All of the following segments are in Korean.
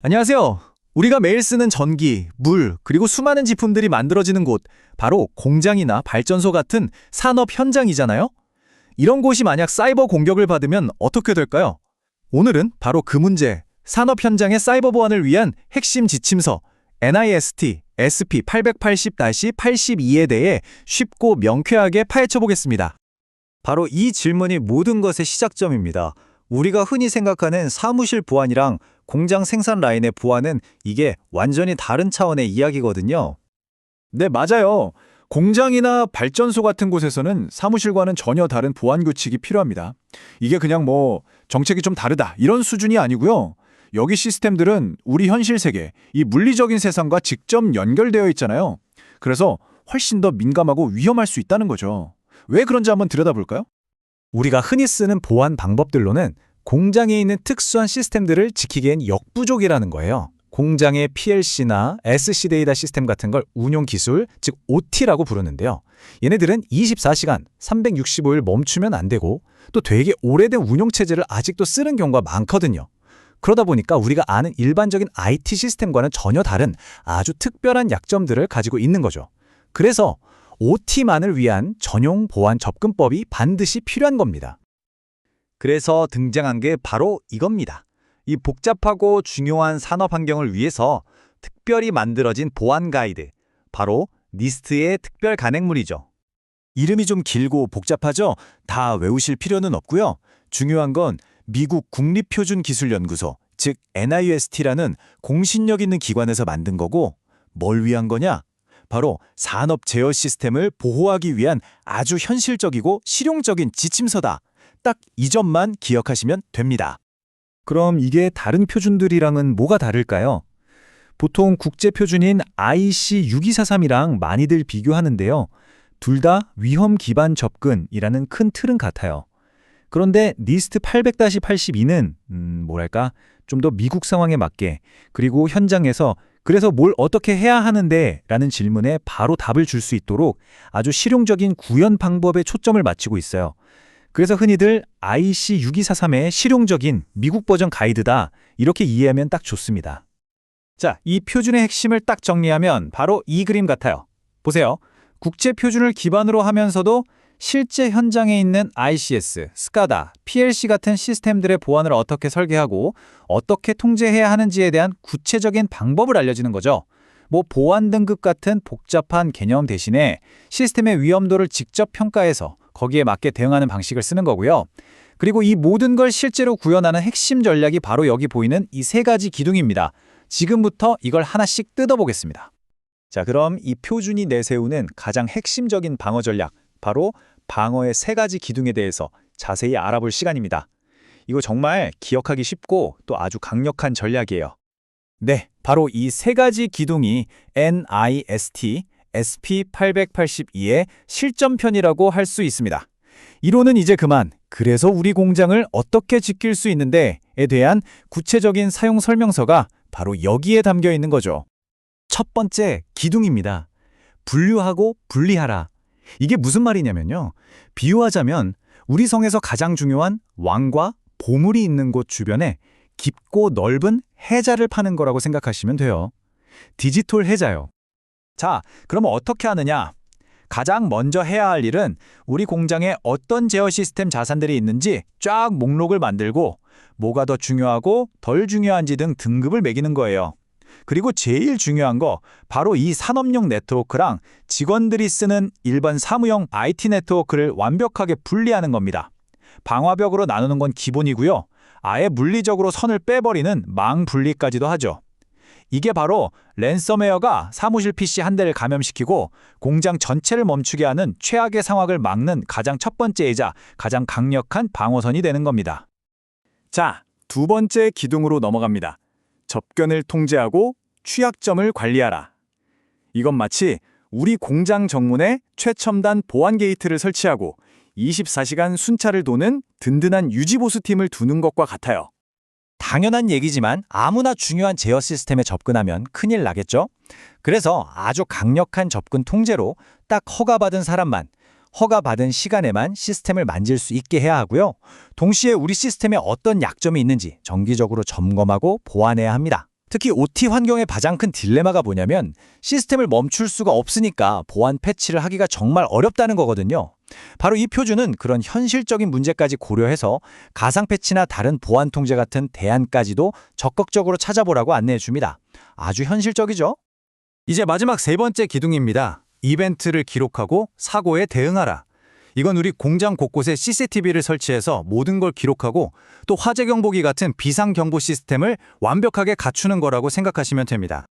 안녕하세요. 우리가 매일 쓰는 전기, 물, 그리고 수많은 제품들이 만들어지는 곳, 바로 공장이나 발전소 같은 산업 현장이잖아요? 이런 곳이 만약 사이버 공격을 받으면 어떻게 될까요? 오늘은 바로 그 문제, 산업 현장의 사이버 보안을 위한 핵심 지침서 NIST SP880-82에 대해 쉽고 명쾌하게 파헤쳐 보겠습니다. 바로 이 질문이 모든 것의 시작점입니다. 우리가 흔히 생각하는 사무실 보안이랑 공장 생산 라인의 보안은 이게 완전히 다른 차원의 이야기거든요. 네, 맞아요. 공장이나 발전소 같은 곳에서는 사무실과는 전혀 다른 보안 규칙이 필요합니다. 이게 그냥 정책이 좀 다르다 이런 수준이 아니고요. 여기 시스템들은 우리 현실 세계, 이 물리적인 세상과 직접 연결되어 있잖아요. 그래서 훨씬 더 민감하고 위험할 수 있다는 거죠. 왜 그런지 한번 들여다볼까요? 우리가 흔히 쓰는 보안 방법들로는 공장에 있는 특수한 시스템들을 지키기엔 역부족이라는 거예요. 공장의 PLC나 SC 데이터 시스템 같은 걸 운용 기술, 즉 OT라고 부르는데요. 얘네들은 24시간, 365일 멈추면 안 되고 또 되게 오래된 운용 체제를 아직도 쓰는 경우가 많거든요. 그러다 보니까 우리가 아는 일반적인 IT 시스템과는 전혀 다른 아주 특별한 약점들을 가지고 있는 거죠. 그래서 OT만을 위한 전용 보안 접근법이 반드시 필요한 겁니다. 그래서 등장한 게 바로 이겁니다. 이 복잡하고 중요한 산업 환경을 위해서 특별히 만들어진 보안 가이드, 바로 니스트의 특별 간행물이죠. 이름이 좀 길고 복잡하죠? 다 외우실 필요는 없고요. 중요한 건 미국 국립표준기술연구소, 즉 NIST라는 공신력 있는 기관에서 만든 거고, 뭘 위한 거냐? 바로 산업 제어 시스템을 보호하기 위한 아주 현실적이고 실용적인 지침서다. 딱 이 점만 기억하시면 됩니다. 그럼 이게 다른 표준들이랑은 뭐가 다를까요? 보통 국제 표준인 IC 6243이랑 많이들 비교하는데요. 둘 다 위험 기반 접근이라는 큰 틀은 같아요. 그런데 니스트 800-82는 좀 더 미국 상황에 맞게, 그리고 현장에서 그래서 뭘 어떻게 해야 하는데 라는 질문에 바로 답을 줄 수 있도록 아주 실용적인 구현 방법에 초점을 맞추고 있어요. 그래서 흔히들 IC 6243의 실용적인 미국 버전 가이드다 이렇게 이해하면 딱 좋습니다. 자, 이 표준의 핵심을 딱 정리하면 바로 이 그림 같아요. 보세요. 국제 표준을 기반으로 하면서도 실제 현장에 있는 ICS, 스카다, PLC 같은 시스템들의 보안을 어떻게 설계하고 어떻게 통제해야 하는지에 대한 구체적인 방법을 알려주는 거죠. 보안 등급 같은 복잡한 개념 대신에 시스템의 위험도를 직접 평가해서 거기에 맞게 대응하는 방식을 쓰는 거고요. 그리고 이 모든 걸 실제로 구현하는 핵심 전략이 바로 여기 보이는 이 세 가지 기둥입니다. 지금부터 이걸 하나씩 뜯어보겠습니다. 자, 그럼 이 표준이 내세우는 가장 핵심적인 방어 전략, 바로 방어의 세 가지 기둥에 대해서 자세히 알아볼 시간입니다. 이거 정말 기억하기 쉽고 또 아주 강력한 전략이에요. 네, 바로 이 세 가지 기둥이 NIST SP882의 실전편이라고 할 수 있습니다. 이론은 이제 그만, 그래서 우리 공장을 어떻게 지킬 수 있는데에 대한 구체적인 사용 설명서가 바로 여기에 담겨 있는 거죠. 첫 번째 기둥입니다. 분류하고 분리하라. 이게 무슨 말이냐면요. 비유하자면 우리 성에서 가장 중요한 왕과 보물이 있는 곳 주변에 깊고 넓은 해자를 파는 거라고 생각하시면 돼요. 디지털 해자요. 자, 그럼 어떻게 하느냐? 가장 먼저 해야 할 일은 우리 공장에 어떤 제어 시스템 자산들이 있는지 쫙 목록을 만들고 뭐가 더 중요하고 덜 중요한지 등 등급을 매기는 거예요. 그리고 제일 중요한 거 바로 이 산업용 네트워크랑 직원들이 쓰는 일반 사무용 IT 네트워크를 완벽하게 분리하는 겁니다. 방화벽으로 나누는 건 기본이고요. 아예 물리적으로 선을 빼버리는 망 분리까지도 하죠. 이게 바로 랜섬웨어가 사무실 PC 한 대를 감염시키고 공장 전체를 멈추게 하는 최악의 상황을 막는 가장 첫 번째이자 가장 강력한 방어선이 되는 겁니다. 자, 두 번째 기둥으로 넘어갑니다. 접견을 통제하고 취약점을 관리하라. 이건 마치 우리 공장 정문에 최첨단 보안 게이트를 설치하고 24시간 순찰을 도는 든든한 유지보수팀을 두는 것과 같아요. 당연한 얘기지만 아무나 중요한 제어 시스템에 접근하면 큰일 나겠죠? 그래서 아주 강력한 접근 통제로 딱 허가받은 사람만, 허가받은 시간에만 시스템을 만질 수 있게 해야 하고요. 동시에 우리 시스템에 어떤 약점이 있는지 정기적으로 점검하고 보완해야 합니다. 특히 OT 환경의 가장 큰 딜레마가 뭐냐면 시스템을 멈출 수가 없으니까 보안 패치를 하기가 정말 어렵다는 거거든요. 바로 이 표준은 그런 현실적인 문제까지 고려해서 가상 패치나 다른 보안 통제 같은 대안까지도 적극적으로 찾아보라고 안내해 줍니다. 아주 현실적이죠? 이제 마지막 세 번째 기둥입니다. 이벤트를 기록하고 사고에 대응하라. 이건 우리 공장 곳곳에 CCTV를 설치해서 모든 걸 기록하고 또 화재 경보기 같은 비상 경보 시스템을 완벽하게 갖추는 거라고 생각하시면 됩니다.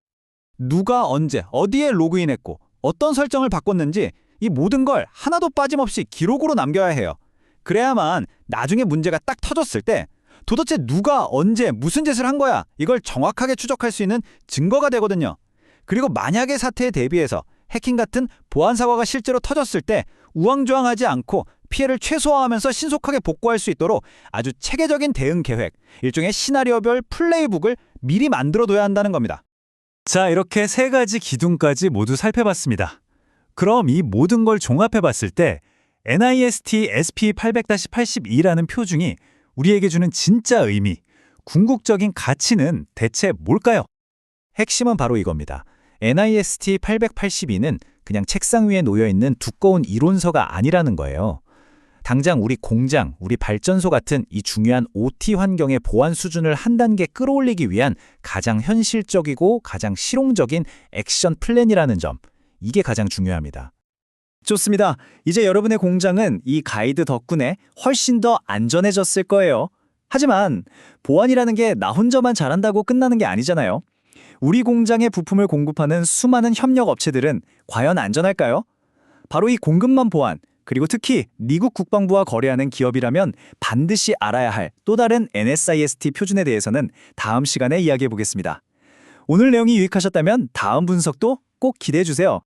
누가 언제 어디에 로그인했고 어떤 설정을 바꿨는지 이 모든 걸 하나도 빠짐없이 기록으로 남겨야 해요. 그래야만 나중에 문제가 딱 터졌을 때 도대체 누가 언제 무슨 짓을 한 거야 이걸 정확하게 추적할 수 있는 증거가 되거든요. 그리고 만약의 사태에 대비해서 해킹 같은 보안 사고가 실제로 터졌을 때 우왕좌왕하지 않고 피해를 최소화하면서 신속하게 복구할 수 있도록 아주 체계적인 대응 계획, 일종의 시나리오별 플레이북을 미리 만들어둬야 한다는 겁니다. 자, 이렇게 세 가지 기둥까지 모두 살펴봤습니다. 그럼 이 모든 걸 종합해봤을 때 NIST SP800-82라는 표준이 우리에게 주는 진짜 의미, 궁극적인 가치는 대체 뭘까요? 핵심은 바로 이겁니다. NIST 882는 그냥 책상 위에 놓여있는 두꺼운 이론서가 아니라는 거예요. 당장 우리 공장, 우리 발전소 같은 이 중요한 OT 환경의 보안 수준을 한 단계 끌어올리기 위한 가장 현실적이고 가장 실용적인 액션 플랜이라는 점, 이게 가장 중요합니다. 좋습니다. 이제 여러분의 공장은 이 가이드 덕분에 훨씬 더 안전해졌을 거예요. 하지만 보안이라는 게 나 혼자만 잘한다고 끝나는 게 아니잖아요. 우리 공장에 부품을 공급하는 수많은 협력 업체들은 과연 안전할까요? 바로 이 공급망 보안, 그리고 특히 미국 국방부와 거래하는 기업이라면 반드시 알아야 할 또 다른 NSIST 표준에 대해서는 다음 시간에 이야기해 보겠습니다. 오늘 내용이 유익하셨다면 다음 분석도 꼭 기대해 주세요.